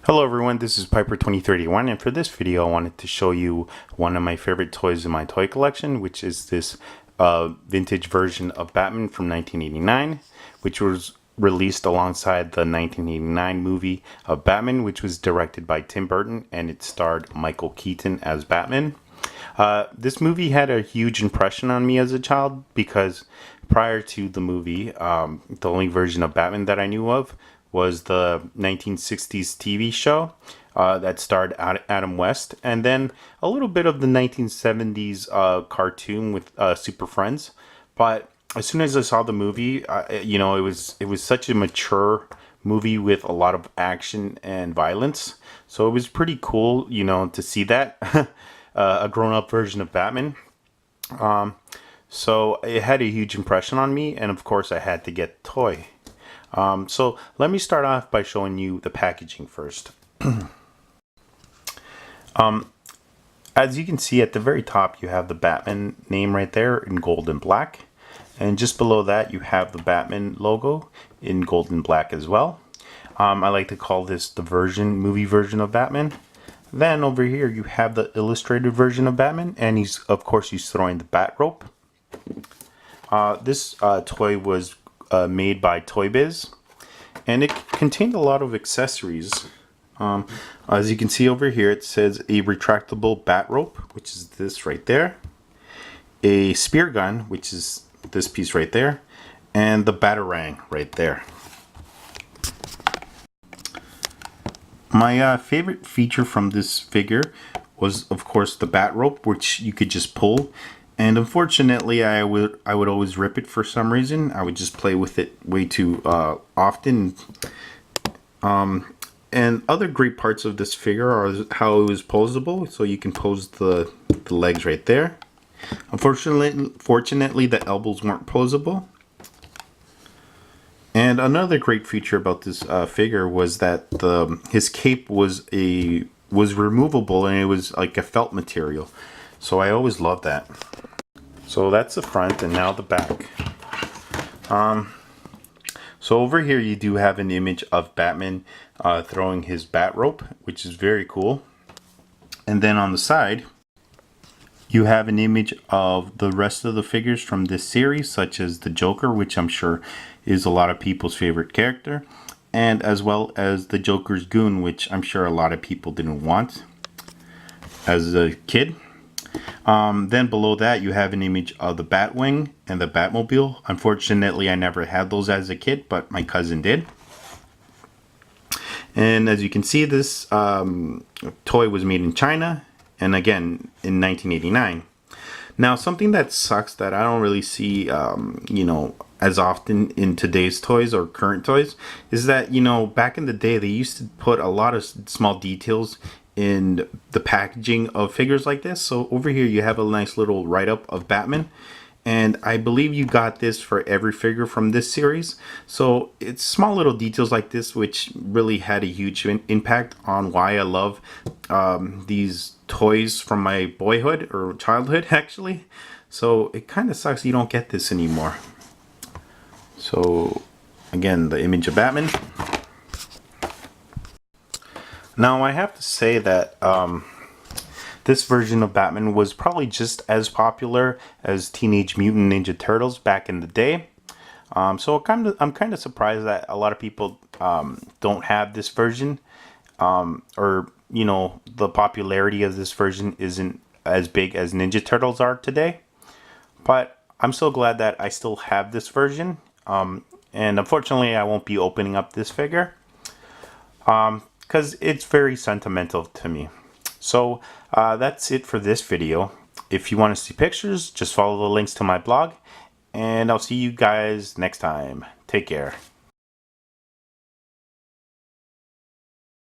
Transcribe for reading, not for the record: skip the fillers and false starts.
Hello everyone, this is Piper2031, and for this video I wanted to show you one of my favorite toys in my toy collection, which is this vintage version of Batman from 1989, which was released alongside the 1989 movie of Batman, which was directed by Tim Burton, and it starred Michael Keaton as Batman. This movie had a huge impression on me as a child because prior to the movie, the only version of Batman that I knew of was the 1960s TV show that starred Adam West, and then a little bit of the 1970s cartoon with Super Friends. But as soon as I saw the movie, it was such a mature movie with a lot of action and violence. So it was pretty cool, to see that a grown-up version of Batman. So it had a huge impression on me, and of course I had to get the toy. So let me start off by showing you the packaging first. As you can see at the very top, you have the Batman name right there in gold and black. And just below that, you have the Batman logo in gold and black as well. I like to call this the movie version of Batman. Then over here, you have the illustrated version of Batman, and he's throwing the bat rope. This toy was made by Toy Biz, and it contained a lot of accessories. As you can see over here, it says a retractable bat rope, which is this right there, a spear gun, which is this piece right there, and the batarang right there. My favorite feature from this figure was, of course, the bat rope, which you could just pull. And unfortunately, I would always rip it for some reason. I would just play with it way too often. And other great parts of this figure are how it was posable. So you can pose the legs right there. Fortunately, the elbows weren't posable. And another great feature about this figure was that his cape was removable, and it was like a felt material. So I always loved that. So that's the front, and now the back. So over here you do have an image of Batman throwing his bat rope, which is very cool. And then on the side, you have an image of the rest of the figures from this series, such as the Joker, which I'm sure is a lot of people's favorite character, and as well as the Joker's goon, which I'm sure a lot of people didn't want as a kid. Then below that, you have an image of the Batwing and the Batmobile. Unfortunately, I never had those as a kid, but my cousin did. And as you can see, this toy was made in China, and again in 1989. Now, something that sucks that I don't really see, as often in today's toys or current toys is that, back in the day, they used to put a lot of small details in the packaging of figures like this. So over here you have a nice little write-up of Batman, and I believe you got this for every figure from this series. So it's small little details like this which really had a huge impact on why I love these toys from my boyhood or childhood actually. So it kind of sucks you don't get this anymore. So again, the image of Batman. Now I have to say that this version of Batman was probably just as popular as Teenage Mutant Ninja Turtles back in the day. So I'm kind of surprised that a lot of people don't have this version, or the popularity of this version isn't as big as Ninja Turtles are today. But I'm so glad that I still have this version, and unfortunately I won't be opening up this figure because it's very sentimental to me. So that's it for this video. If you want to see pictures, just follow the links to my blog, and I'll see you guys next time. Take care.